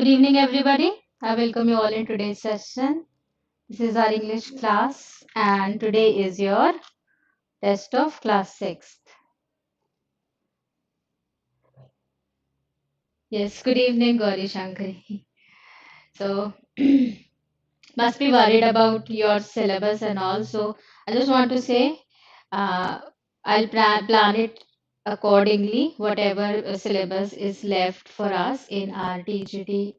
Good evening, everybody. I welcome you all in today's session. This is our English class, and today is your test of class 6th. Yes, good evening, Gauri Shankari. So, must be worried about your syllabus and all. So, I just want to say uh, I'll plan it accordingly, whatever syllabus is left for us in our TGT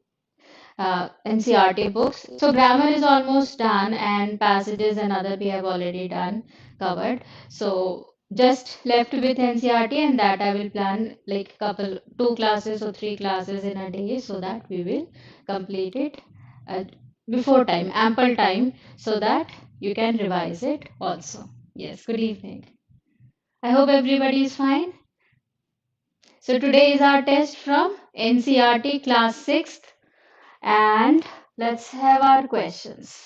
NCERT books. So grammar is almost done, and passages and other we have already done covered. So just left with NCERT, and that I will plan like couple 2 classes or 3 classes in a day, so that we will complete it uh, before time, ample time, so that you can revise it also. Yes. Good evening. I hope everybody is fine. So today is our test from NCERT class 6th, and let's have our questions.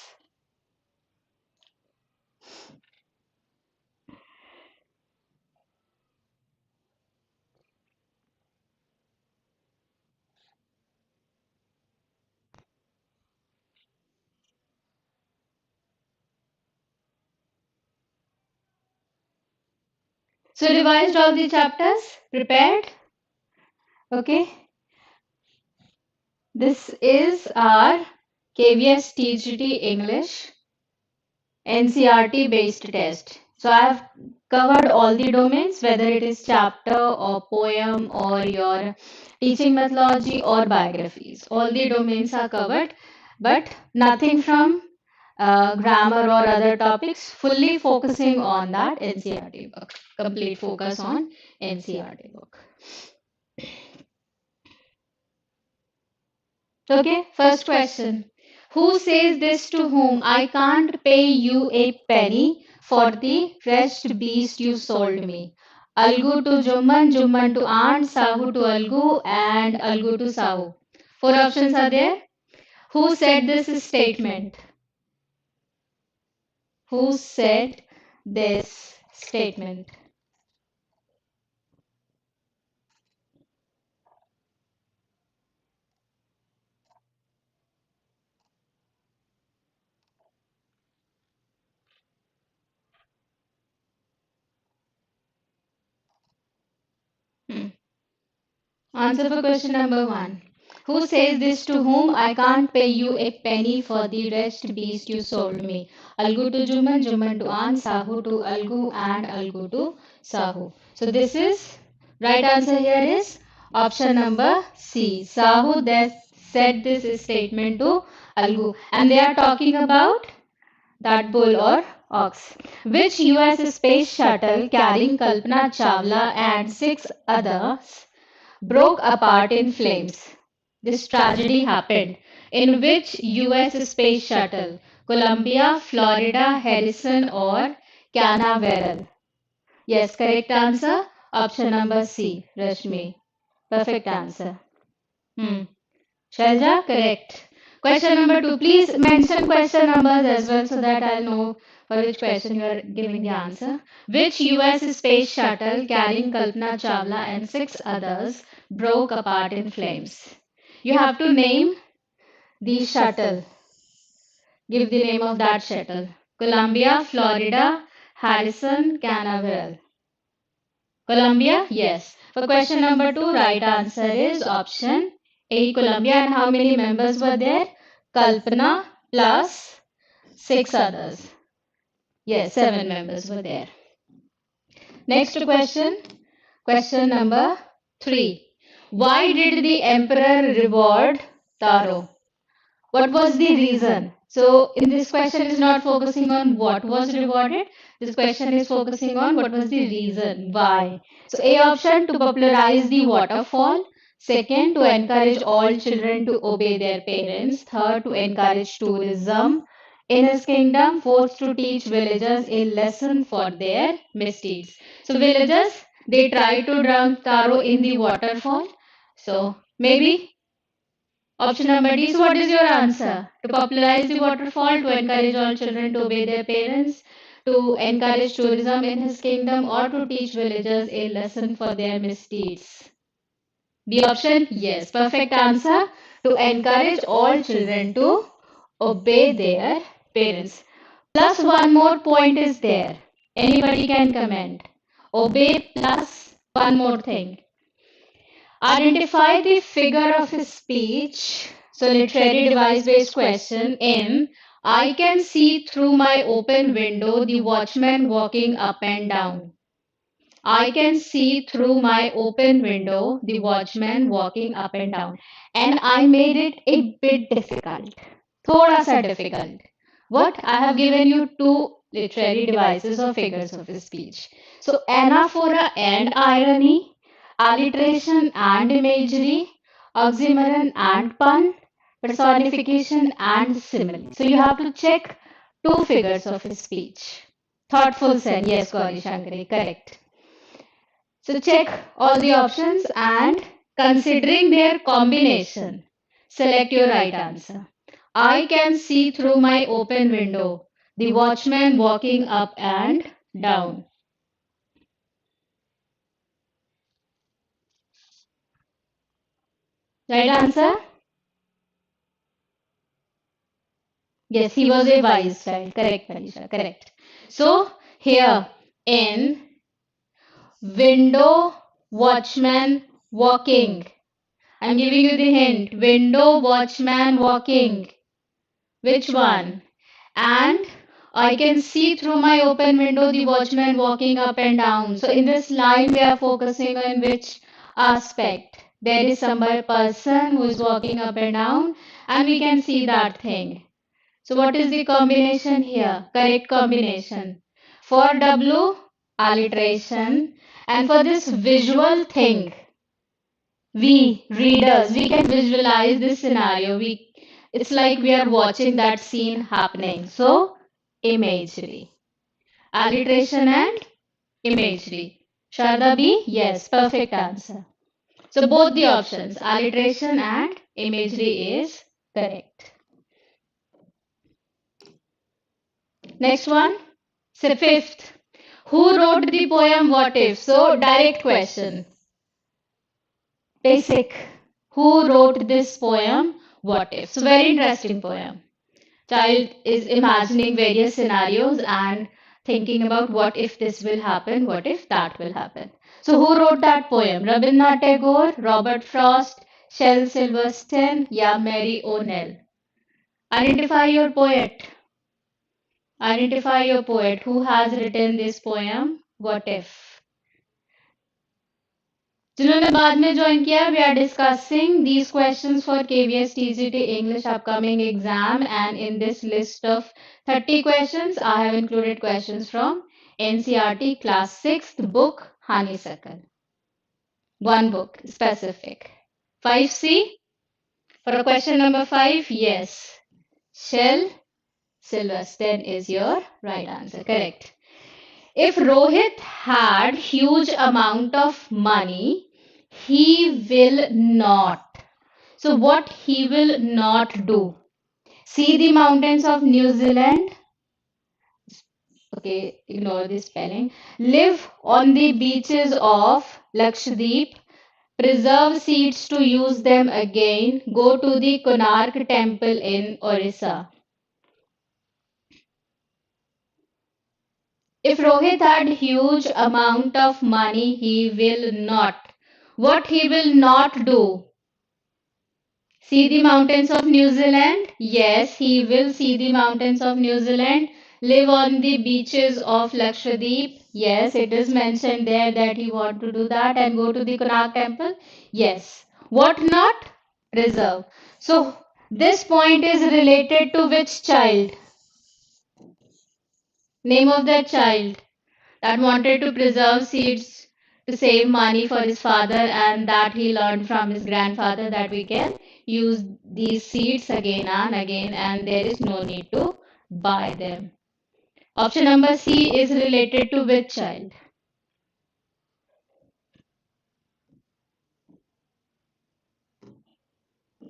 So revised all the chapters? Prepared? Okay. This is our KVS TGT English NCERT based test. So I have covered all the domains, whether it is chapter or poem or your teaching methodology or biographies. All the domains are covered, but nothing from grammar or other topics, fully focusing on that NCERT book. Complete focus on NCERT book. Okay, first question. Who says this to whom? I can't pay you a penny for the fresh beast you sold me. Algu to Jumman, Jumman to Aunt, Sahu to Algu, and Algu to Sahu. Four options are there. Who said this statement? Who said this statement? Hmm. Answer for question number 1. Who says this to whom? I can't pay you a penny for the wretched beast you sold me. Algu to Juman, Juman to An, Sahu to Algu, and Algu to Sahu. So this is right answer here is option number C. Sahu said this statement to Algu, and they are talking about that bull or ox. Which US space shuttle carrying Kalpana Chawla and 6 others broke apart in flames? This tragedy happened in which US space shuttle? Columbia, Florida, Harrison, or Canaveral? Yes, correct answer. Option number C, Rashmi. Perfect answer. Hmm. Shalja, correct. Question number 2. Please mention question numbers as well so that I'll know for which question you are giving the answer. Which US space shuttle carrying Kalpana Chawla and 6 others broke apart in flames? You have to name the shuttle. Give the name of that shuttle. Columbia, Florida, Harrison, Canaveral. Columbia? Yes. For question number 2, right answer is option A, Columbia. And how many members were there? Kalpana plus 6 others. Yes, 7 members were there. Next question. Question number 3. Why did the emperor reward Taro? What was the reason? So in this question is not focusing on what was rewarded. This question is focusing on what was the reason, why. So A option, to popularize the waterfall. Second, to encourage all children to obey their parents. Third, to encourage tourism in his kingdom. Fourth, to teach villagers a lesson for their misdeeds. So villagers, they try to drown Taro in the waterfall. So maybe option number D. So, what is your answer? To popularize the waterfall, to encourage all children to obey their parents, to encourage tourism in his kingdom, or to teach villagers a lesson for their misdeeds? The option? Yes. Perfect answer. to encourage all children to obey their parents. Plus one more point is there. Anybody can comment. Obey plus one more thing. Identify the figure of speech. So literary device based question in I can see through my open window the watchman walking up and down. I can see through my open window the watchman walking up and down. And I made it a bit difficult. Thoda sa difficult. What? I have given you two literary devices or figures of speech. So anaphora and irony, alliteration and imagery, oxymoron and pun, personification and simile. So you have to check two figures of speech. Thoughtful sen, yes, Gauri Shankari, correct. So check all the options and considering their combination, select your right answer. I can see through my open window the watchman walking up and down. Right answer? Yes, he was a wise child. Correct, Felicia. Correct. So here in window watchman walking. I'm giving you the hint. Window watchman walking. Which one? And I can see through my open window the watchman walking up and down. So in this line, we are focusing on which aspect? There is some person who is walking up and down, and we can see that thing. So what is the combination here? Correct combination. For W, alliteration, and for this visual thing, we readers, we can visualize this scenario. It's like we are watching that scene happening. So imagery, alliteration and imagery. Sharda B, yes, perfect answer. So both the options, alliteration and imagery, is correct. Next one. So fifth, who wrote the poem What If? So direct question. Basic. Who wrote this poem What If? So very interesting poem. Child is imagining various scenarios and thinking about what if this will happen, what if that will happen. So who wrote that poem? Rabindranath Tagore, Robert Frost, Shel Silverstein, या Mary O'Neill. Identify your poet. Identify your poet. Who has written this poem? What if? जिन्होंने बाद में join किया, we are discussing these questions for KVS TGT English upcoming exam, and in this list of 30 questions, I have included questions from NCERT class 6th book Honeysuckle. One book specific. 5C. For question number 5, yes. Shel Silverstein is your right answer. Correct. If Rohit had huge amount of money, he will not. So what he will not do? See the mountains of New Zealand. Okay, ignore the spelling. Live on the beaches of Lakshadweep. Preserve seeds to use them again. Go to the Konark temple in Orissa. If Rohit had huge amount of money, he will not. What he will not do? See the mountains of New Zealand? Yes, he will see the mountains of New Zealand. Live on the beaches of Lakshadweep? Yes, it is mentioned there that he want to do that, and go to the Konark temple? Yes. What not? Preserve. So this point is related to which child? Name of that child that wanted to preserve seeds to save money for his father, and that he learned from his grandfather that we can use these seeds again and again, and there is no need to buy them. Option number C is related to which child?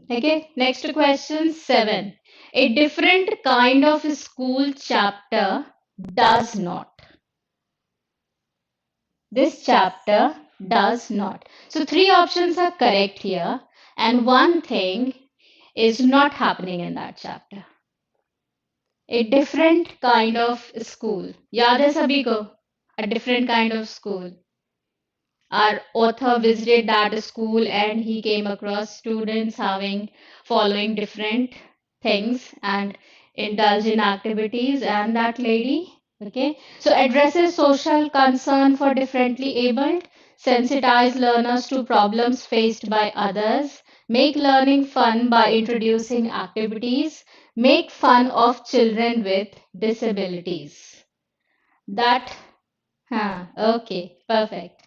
Okay, next question 7. A different kind of school chapter does not. This chapter does not. So 3 options are correct here. And one thing, is not happening in that chapter. A different kind of school. याद है सभी को? A different kind of school. Our author visited that school and he came across students following different things and indulge in activities, and that lady, okay, so addresses social concern for differently abled, sensitize learners to problems faced by others, make learning fun by introducing activities, make fun of children with disabilities. That, okay, perfect.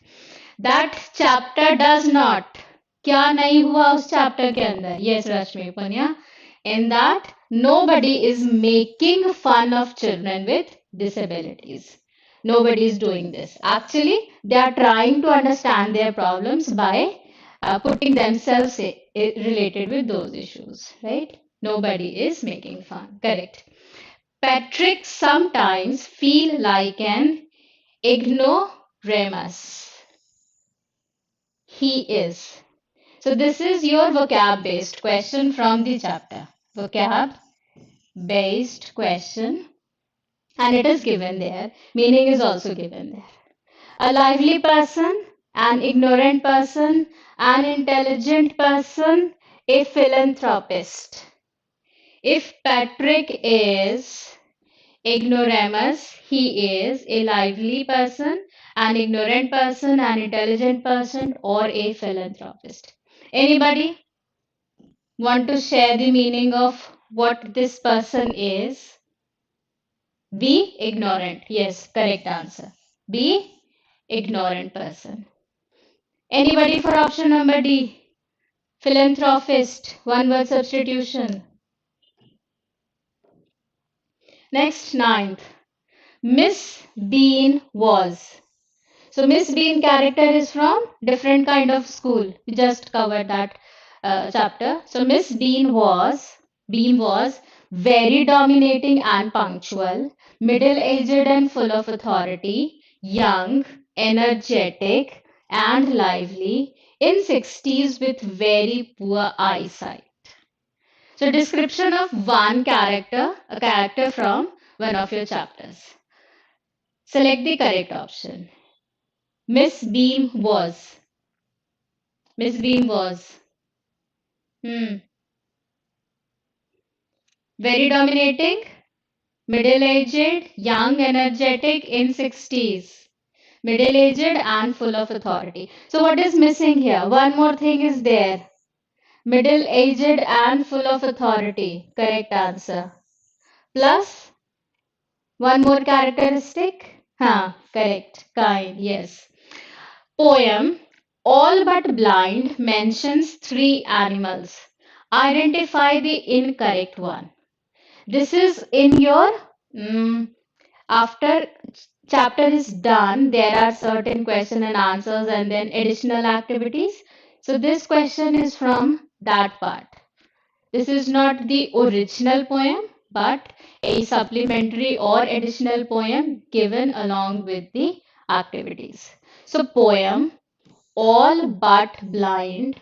That chapter does not. क्या नहीं हुआ उस chapter के अंदर? Yes, Rashmi Panya. In that, nobody is making fun of children with disabilities. Nobody is doing this. Actually, they are trying to understand their problems by putting themselves related with those issues, right? Nobody is making fun. Correct. Patrick sometimes feel like an ignoramus. He is. So this is your vocab based question from the chapter. Vocab based question, and it is given there. Meaning is also given there. A lively person, an ignorant person, an intelligent person, a philanthropist. If Patrick is ignoramus, he is a lively person, an ignorant person, an intelligent person, or a philanthropist. Anybody want to share the meaning of what this person is? Be ignorant. Yes, correct answer. Be ignorant person. Anybody for option number D? Philanthropist. One word substitution. Next, ninth. Miss Bean was. So Miss Bean character is from different kind of school. We just covered that chapter. So Miss Bean was very dominating and punctual, middle-aged and full of authority, young, energetic and lively, in 60s with very poor eyesight. So description of one character, a character from one of your chapters. Select the correct option. Miss Beam was. Miss Beam was. Very dominating, middle-aged, young, energetic, in 60s. Middle-aged and full of authority. So what is missing here? One more thing is there. Middle-aged and full of authority. Correct answer. Plus, one more characteristic. Correct. Kind, yes. Poem All But Blind mentions 3 animals. Identify the incorrect one. This is in your, after chapter is done, there are certain question and answers and then additional activities. So this question is from that part. This is not the original poem, but a supplementary or additional poem given along with the activities. So poem All But Blind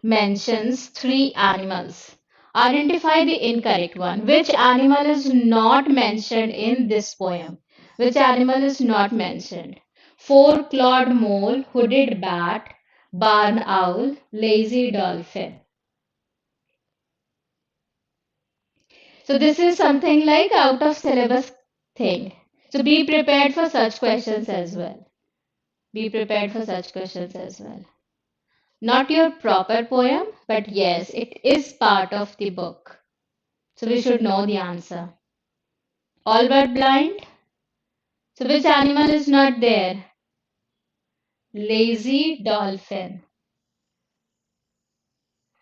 mentions 3 animals. Identify the incorrect one. Which animal is not mentioned in this poem? Which animal is not mentioned? Four-clawed mole, hooded bat, barn owl, lazy dolphin. So this is something like out of syllabus thing. So be prepared for such questions as well. Be prepared for such questions as well. Not your proper poem, but yes, it is part of the book. So we should know the answer. All but blind. So which animal is not there? Lazy dolphin.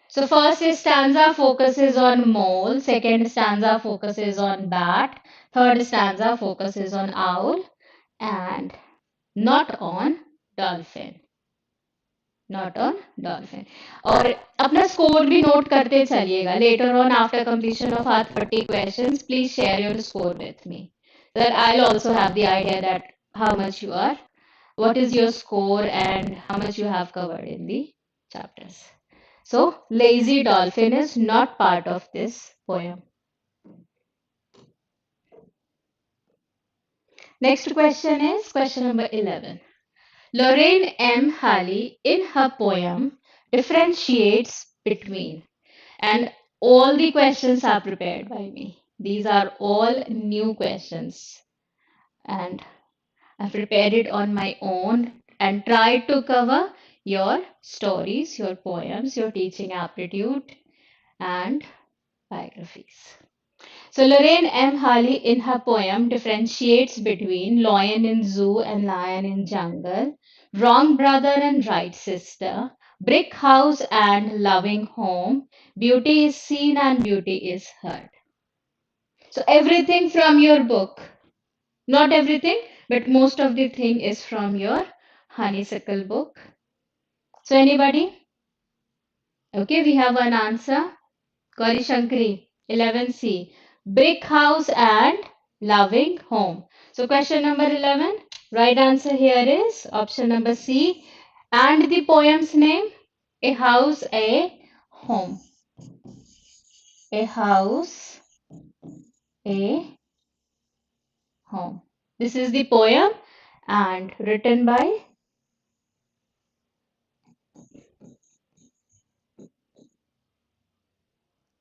So first stanza focuses on mole, second stanza focuses on bat, third stanza focuses on owl and not on dolphin. Not on dolphin. और अपना score भी note करते चलिएगा. Later on, after completion of our 30 questions, please share your score with me. That I'll also have the idea that how much you are, what is your score and how much you have covered in the chapters. So, lazy dolphin is not part of this poem. Next question is question number 11. Lorraine M. Halley, in her poem, differentiates between, and all the questions are prepared by me. These are all new questions, and I've prepared it on my own and tried to cover your stories, your poems, your teaching aptitude, and biographies. So Lorraine M. Halley in her poem differentiates between lion in zoo and lion in jungle, wrong brother and right sister, brick house and loving home, beauty is seen and beauty is heard. So everything from your book, not everything, but most of the thing is from your Honeysuckle book. So anybody? Okay, we have an answer. Gauri Shankari, 11C. Brick house and loving home. So question number 11, right answer here is option number C. And the poem's name? A house, a home. A house, a home. This is the poem and written by,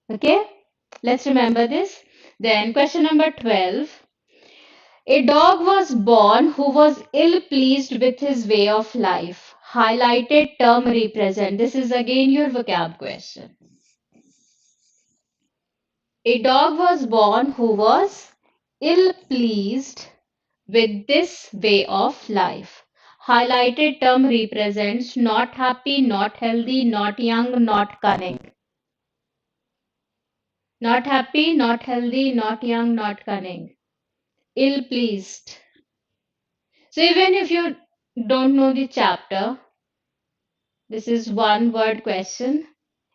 okay, let's remember this. Then question number 12. A dog was born who was ill pleased with his way of life. Highlighted term represent. This is again your vocab question. A dog was born who was ill pleased with this way of life. Highlighted term represents not happy, not healthy, not young, not cunning. Not happy, not healthy, not young, not cunning. Ill pleased. So even if you don't know the chapter, this is one word question.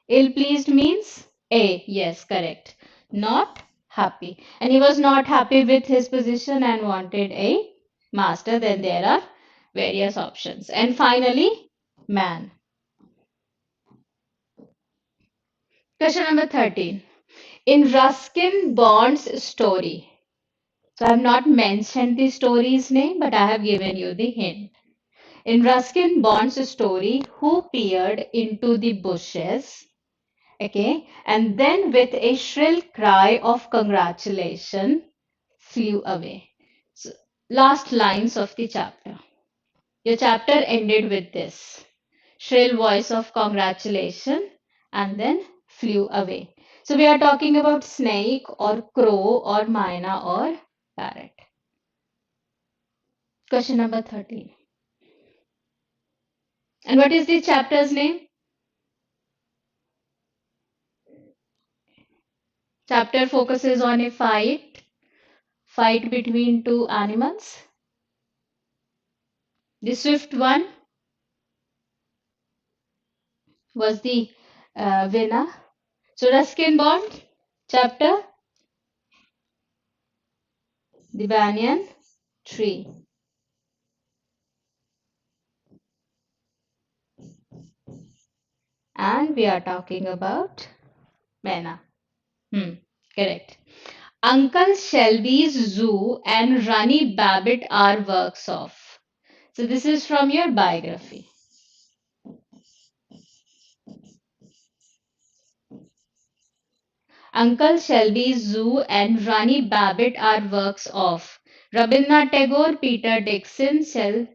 Ill pleased means A. Yes, correct. Not happy. And he was not happy with his position and wanted a master. Then there are various options. And finally, man. Question number 13. In Ruskin Bond's story, so I have not mentioned the story's name, but I have given you the hint. In Ruskin Bond's story, who peered into the bushes, okay, and then with a shrill cry of congratulation, flew away. So, last lines of the chapter. Your chapter ended with this shrill voice of congratulation and then flew away. So, we are talking about snake or crow or myna or parrot. Question number 13. And what is the chapter's name? Chapter focuses on a fight between two animals. The swift one was the winner. So Ruskin Bond, chapter, the banyan tree. And we are talking about Mena. Correct. Uncle Shelby's Zoo and Runny Babbit are works of. So this is from your biography. Uncle Shelby's Zoo and Runny Babbit are works of Rabindranath Tagore, Peter Dixon,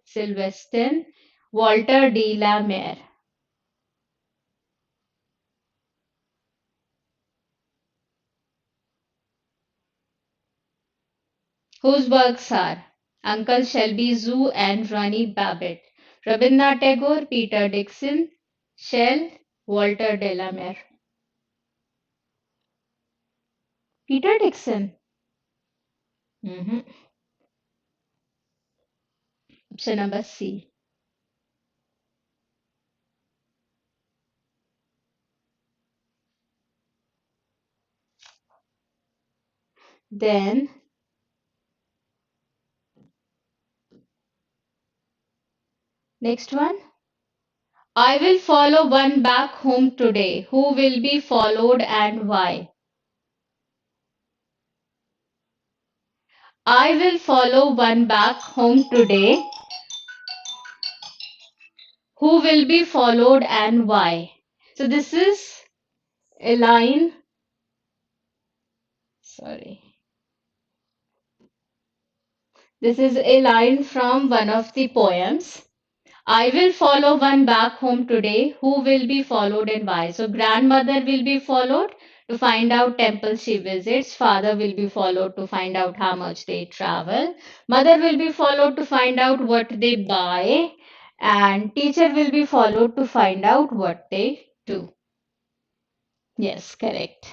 Sylvester, Walter de la Mare. Whose works are Uncle Shelby Zoo and Runny Babbit, Rabindranath Tagore, Peter Dixon, Shell, Walter de la Mare. Peter Dixon. Mhm. Option number C. Then next one, I will follow one back home today. Who will be followed and why? I will follow one back home today. Who will be followed and why? So this is a line, sorry. This is a line from one of the poems. I will follow one back home today. Who will be followed and why? So grandmother will be followed to find out temple she visits. Father will be followed to find out how much they travel. Mother will be followed to find out what they buy. And teacher will be followed to find out what they do. Yes, correct.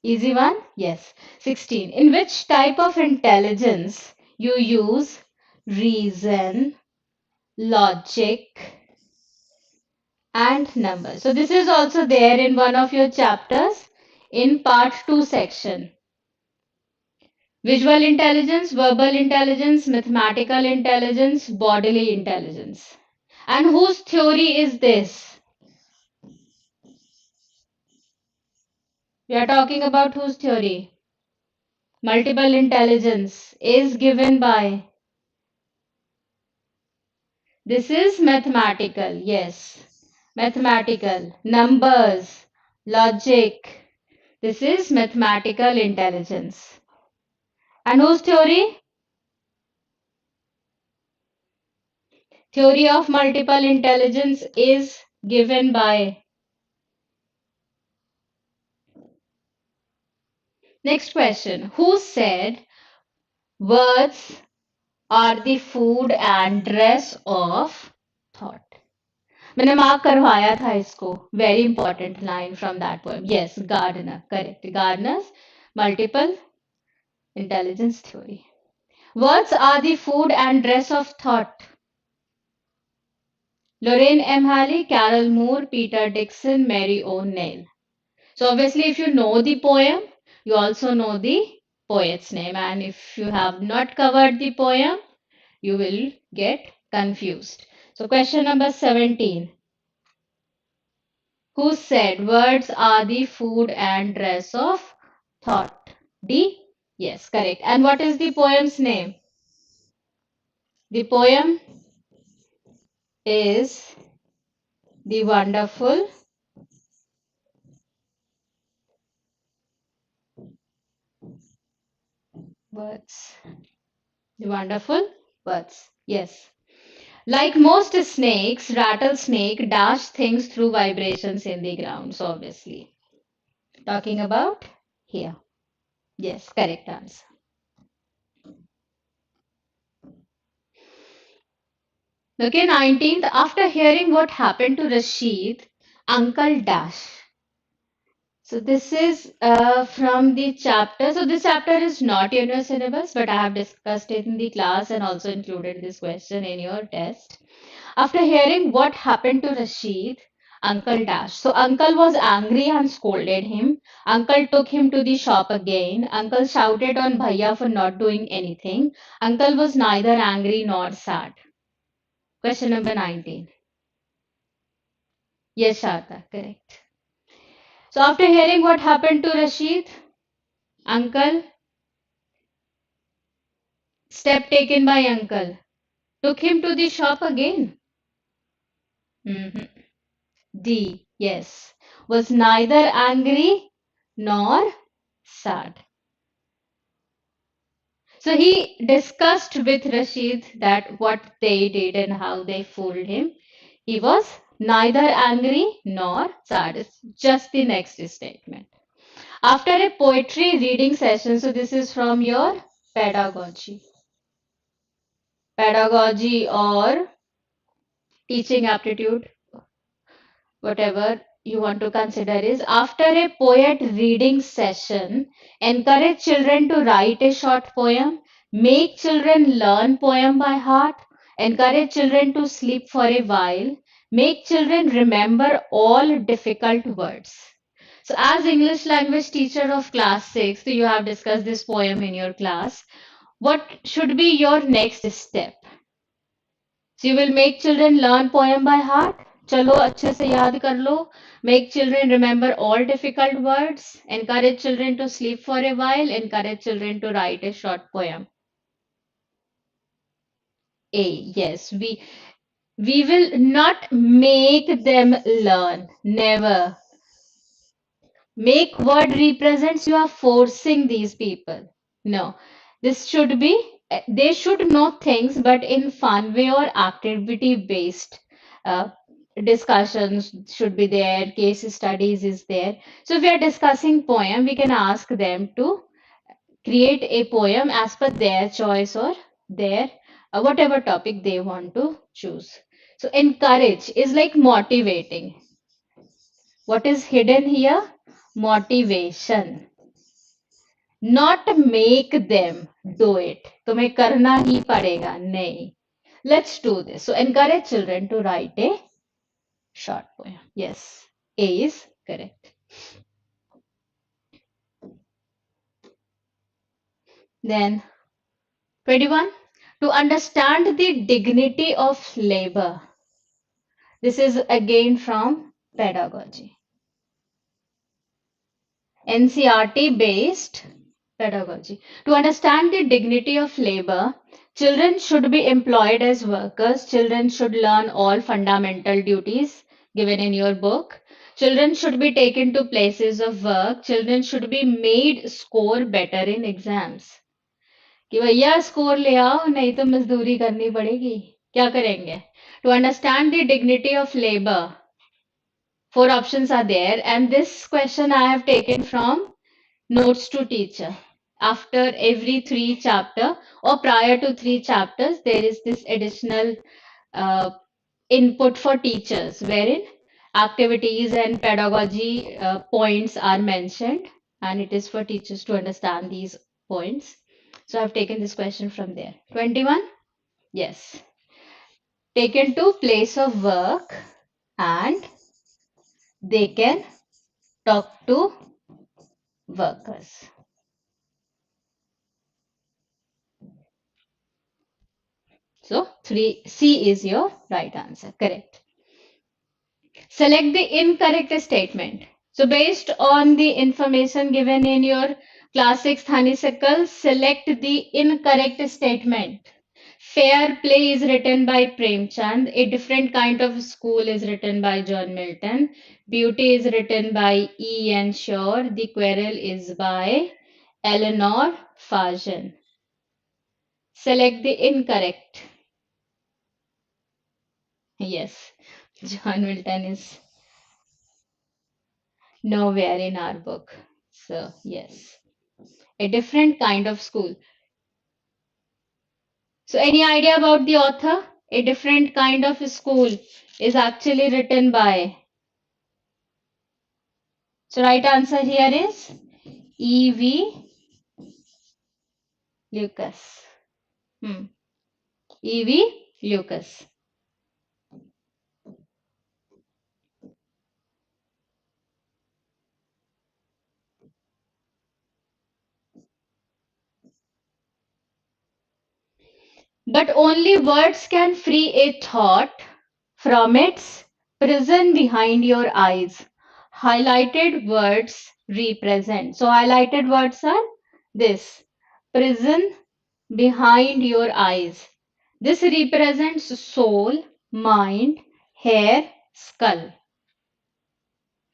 Easy one? Yes. 16. In which type of intelligence you use reason, logic, and numbers? So this is also there in one of your chapters in part 2 section. Visual intelligence, verbal intelligence, mathematical intelligence, bodily intelligence. And whose theory is this? We are talking about whose theory? Multiple intelligence is given by. This is mathematical, yes. Mathematical, numbers, logic. This is mathematical intelligence. And whose theory? Theory of multiple intelligence is given by. Next question. Who said words are the food and dress of thought? मैंने mark करवाया था इसको. Very important line from that poem. Yes, Gardner. Correct. Gardner's multiple intelligence theory. Words are the food and dress of thought. Lorraine M. Halley, Carol Moore, Peter Dixon, Mary O'Neill. So obviously if you know the poem, you also know the poet's name. And if you have not covered the poem, you will get confused. So question number 17. Who said words are the food and dress of thought? D? Yes, correct. And what is the poem's name? The poem is The Wonderful Words. The Wonderful Words. Yes. Like most snakes, rattlesnake dash things through vibrations in the ground. So obviously, talking about here. Yes, correct answer. Okay, 19th. After hearing what happened to Rashid, Uncle Dash. So this is from the chapter. So this chapter is not in your syllabus, but I have discussed it in the class and also included this question in your test. After hearing what happened to Rashid, Uncle Dash. So Uncle was angry and scolded him. Uncle took him to the shop again. Uncle shouted on Bhaiya for not doing anything. Uncle was neither angry nor sad. Question number 19. Yes, Sharda, correct. So after hearing what happened to Rashid, Uncle, step taken by Uncle, took him to the shop again. Mhm. D, yes, was neither angry nor sad. So he discussed with Rashid that what they did and how they fooled him. He was neither angry nor sad. It's just the next statement. After a poetry reading session, so this is from your pedagogy. Pedagogy or teaching aptitude, whatever you want to consider is after a poet reading session, encourage children to write a short poem, make children learn poem by heart, encourage children to sleep for a while, make children remember all difficult words. So as English language teacher of class 6, so you have discussed this poem in your class. What should be your next step? So you will make children learn poem by heart? चलो अच्छे से याद कर लो. Make children remember all difficult words. Encourage children to sleep for a while. Encourage children to write a short poem. A, yes, we will not make them learn. Never. Make word represents, you are forcing these people. No. This should be, they should know things, but in fun way or activity based. Uh, Discussions should be there, case studies is there. So if we are discussing poem, we can ask them to create a poem as per their choice or their whatever topic they want to choose. So encourage is like motivating. What is hidden here? Motivation. Not make them do it. तुम्हें करना ही पड़ेगा. नहीं. Let's do this. So encourage children to write a short poem. Yes. A is correct. Then 21. To understand the dignity of labor. This is again from Pedagogy. NCERT based pedagogy. To understand the dignity of labor, children should be employed as workers. Children should learn all fundamental duties given in your book. Children should be taken to places of work. Children should be made score better in exams. कि भैया score ले आओ नहीं तो मजदूरी करनी पड़ेगी. क्या करेंगे? To understand the dignity of labor, four options are there, and this question I have taken from Notes to Teacher. After every 3 chapter or prior to 3 chapters, there is this additional uh, input for teachers wherein activities and pedagogy points are mentioned, and it is for teachers to understand these points. So I've taken this question from there. 21? Yes. Taken to place of work and they can talk to workers. So 3C is your right answer. Correct. Select the incorrect statement. So based on the information given in your class 6 Honeysuckle, select the incorrect statement. Fair Play is written by Premchand. A Different Kind of School is written by John Milton. Beauty is written by E. N. Shore. The Quarrel is by Eleanor Fajan. Select the incorrect. Yes, John Milton is nowhere in our book. So, yes, a different kind of school. So, any idea about the author? A Different Kind of School is actually written by. So, right answer here is E.V. Lucas. E.V. Lucas. But only words can free a thought from its prison behind your eyes. Highlighted words represent. So highlighted words are this: prison behind your eyes. This represents soul, mind, hair, skull.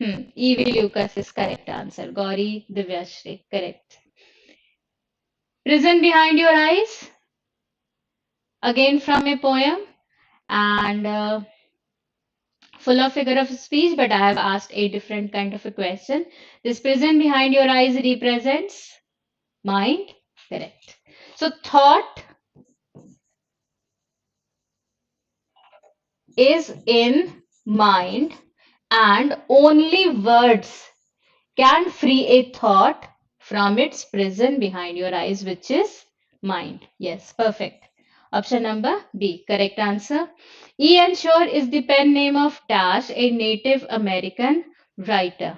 E.V. Lucas is correct answer. Gauri Divyashri, correct. Prison behind your eyes, again from a poem, and full of figure of speech, but I have asked a different kind of a question. This prison behind your eyes represents mind, correct. So thought is in mind, and only words can free a thought from its prison behind your eyes, which is mind. Yes, perfect. Option number B, correct answer. E. N. Shore is the pen name of Dash, a Native American writer.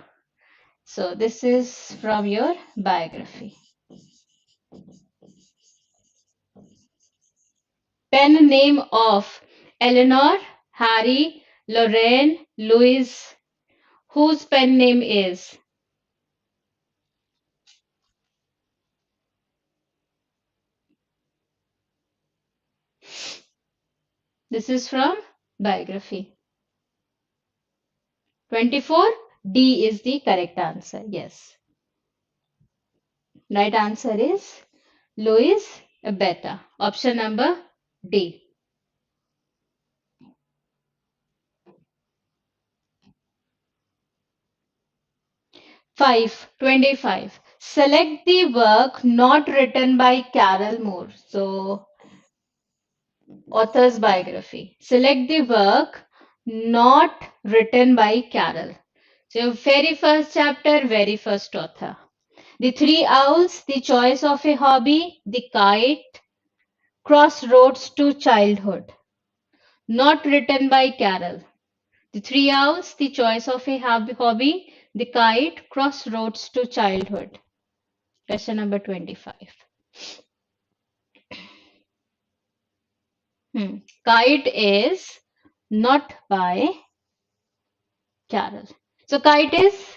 So this is from your biography. Pen name of Eleanor Harry Lorraine, Louise, whose pen name is? This is from biography. 24, D is the correct answer. Yes. Right answer is Louis Beta. Option number D. 25. Select the work not written by Carol Moore. So, author's biography. Select the work not written by Carol. So, very first chapter, very first author. The Three Owls, The Choice of a Hobby, The Kite, Crossroads to Childhood. Not written by Carol. The Three Owls, The Choice of a Hobby, The Kite, Crossroads to Childhood. Question number 25. Kite is not by Carol. So Kite is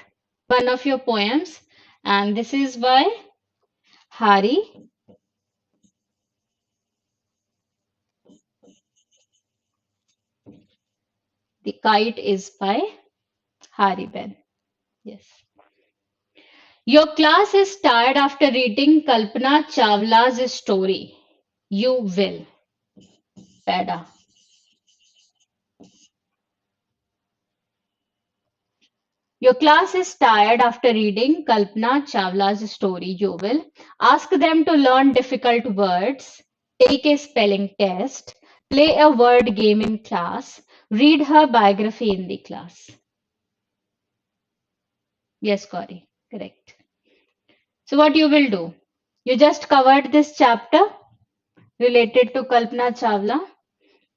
one of your poems, and this is by Hari. The Kite is by Hari Ben. Yes. Your class is tired after reading Kalpana Chawla's story. You will. Peda. Your class is tired after reading Kalpana Chawla's story. You will ask them to learn difficult words, take a spelling test, play a word game in class, read her biography in the class. Yes, Gauri, correct. So what you will do? You just covered this chapter related to Kalpana Chawla.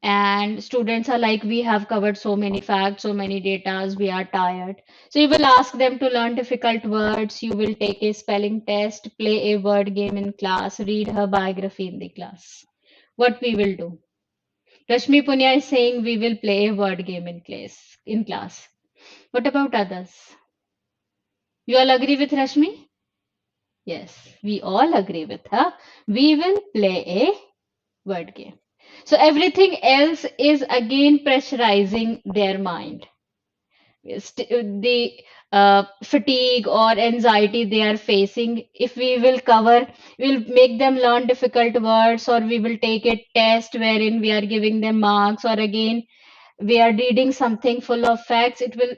And students are like, we have covered so many facts, so many datas, we are tired. So you will ask them to learn difficult words, you will take a spelling test, play a word game in class, read her biography in the class. What we will do? Rashmi Punya is saying we will play a word game in class. What about others? You all agree with Rashmi? Yes, we all agree with her. We will play a word game. So everything else is again pressurizing their mind. The fatigue or anxiety they are facing, if we will cover, we'll make them learn difficult words, or we will take a test wherein we are giving them marks, or again we are reading something full of facts, it will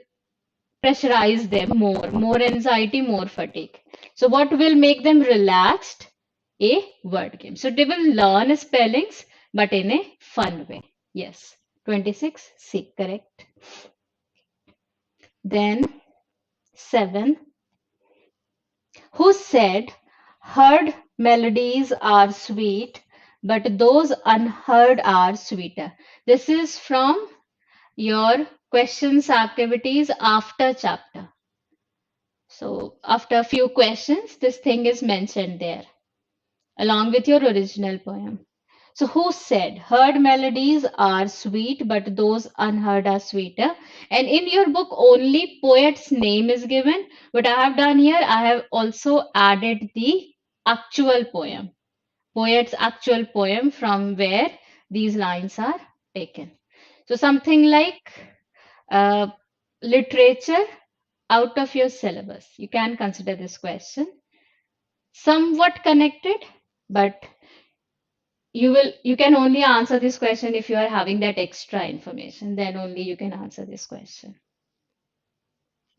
pressurize them more anxiety, more fatigue. So what will make them relaxed? A word game. So they will learn spellings, but in a fun way. Yes. 26, C, correct. Then 7. Who said, heard melodies are sweet, but those unheard are sweeter? This is from your questions activities after chapter. So after a few questions, this thing is mentioned there, along with your original poem. So who said, heard melodies are sweet, but those unheard are sweeter? And in your book, only poet's name is given. What I have done here, I have also added the actual poem, poet's actual poem from where these lines are taken. So something like uh, literature out of your syllabus. You can consider this question somewhat connected, but you can only answer this question if you are having that extra information, then only you can answer this question.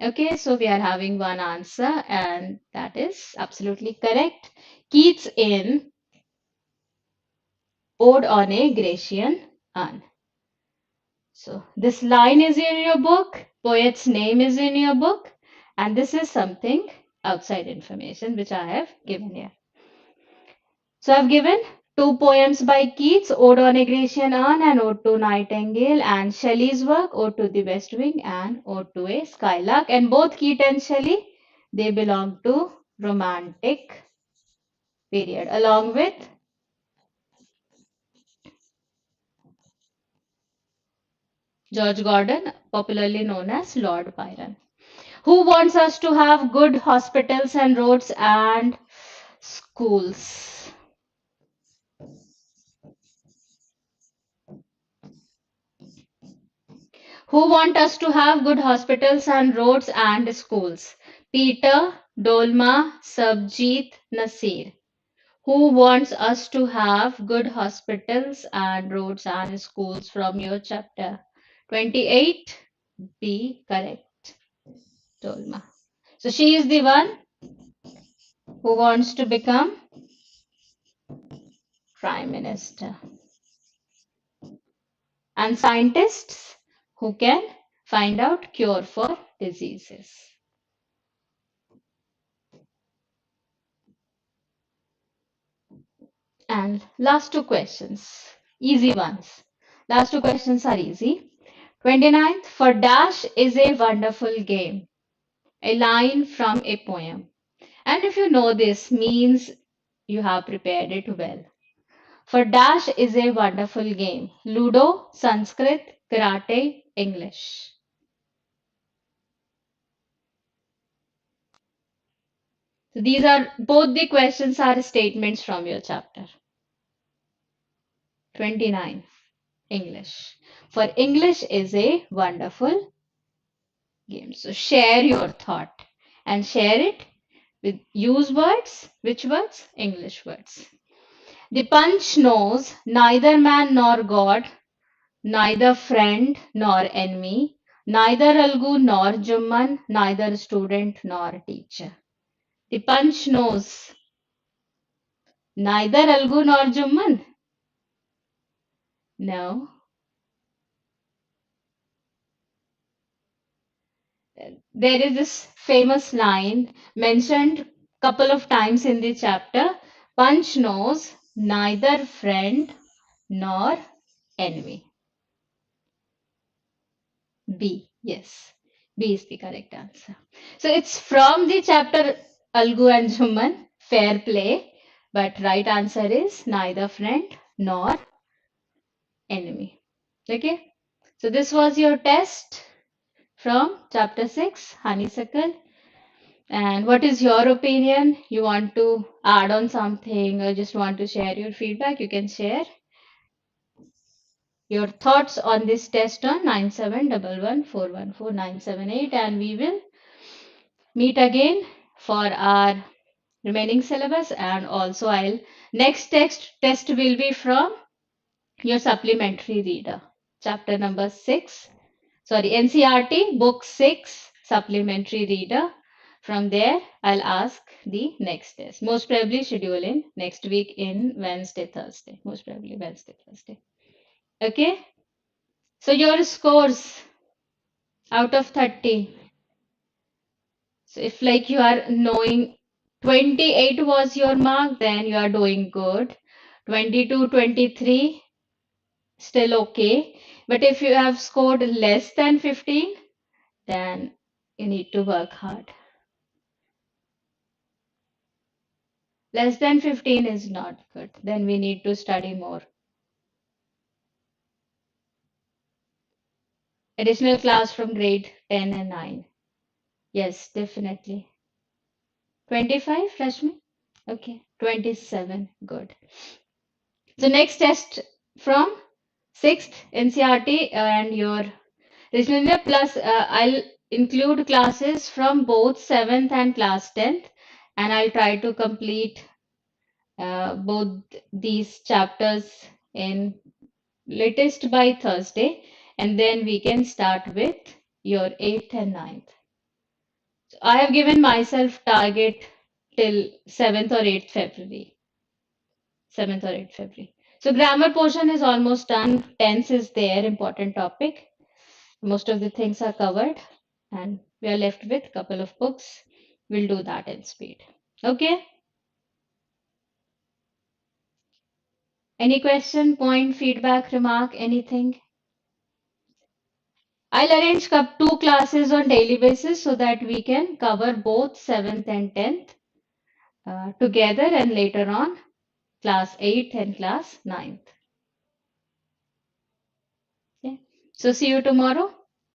Okay, so we are having one answer, and that is absolutely correct. Keats in Ode on a Grecian Urn. So this line is in your book, poet's name is in your book, and this is something outside information which I have given here. So I've given two poems by Keats, Ode on a Grecian Urn and Ode to Nightingale, and Shelley's work, Ode to the West Wing and Ode to a Skylark. And both Keats and Shelley, they belong to Romantic period, along with George Gordon, popularly known as Lord Byron. Who wants us to have good hospitals and roads and schools? Who want us to have good hospitals and roads and schools? Peter, Dolma, Sabjeet, Nasir. Who wants us to have good hospitals and roads and schools from your chapter? 28. B. Correct. Dolma. So she is the one who wants to become Prime Minister. And scientists who can find out cure for diseases. And last two questions, easy ones. Last two questions are easy. 29th, for dash is a wonderful game. A line from a poem. And if you know this, means you have prepared it well. For dash is a wonderful game. Ludo, Sanskrit, Karate, English. So these are both the questions are statements from your chapter. 29. English. For English is a wonderful game. So share your thought and share it with use words. Which words? English words. The punch knows neither man nor God, neither friend nor enemy, neither Algu nor Jumman, neither student nor teacher. The punch knows neither Algu nor Jumman. No. There is this famous line mentioned couple of times in the chapter. Punch knows neither friend nor enemy. B. Yes. B is the correct answer. So it's from the chapter Algu and Jumman, fair play. But right answer is neither friend nor enemy. Okay. So this was your test from chapter 6, Honeysuckle. And what is your opinion? You want to add on something or just want to share your feedback? You can share your thoughts on this test on 9711414978, and we will meet again for our remaining syllabus. And also I'll next test will be from your supplementary reader, chapter number 6, sorry, NCERT book 6 supplementary reader. From there I'll ask the next test, most probably schedule in next week in Wednesday, Thursday, most probably Wednesday, Thursday. Okay, so your scores out of 30. So if like you are knowing 28 was your mark, then you are doing good. 22, 23, still okay. But if you have scored less than 15, then you need to work hard. Less than 15 is not good. Then we need to study more. Additional class from grade 10 and 9. Yes, definitely. 25, Rashmi? Okay. 27. Good. So next test from 6th NCERT and your regional India plus I'll include classes from both 7th and class 10th, and I'll try to complete both these chapters in latest by Thursday, and then we can start with your 8th and 9th. So I have given myself target till 7th or 8th February. 7th or 8th February. So grammar portion is almost done. Tense is there, important topic. Most of the things are covered and we are left with a couple of books. We'll do that in speed. Okay. Any question, point, feedback, remark, anything? I'll arrange two classes on daily basis so that we can cover both 7th and 10th together, and later on class 8th and class 9th. Okay. So see you tomorrow.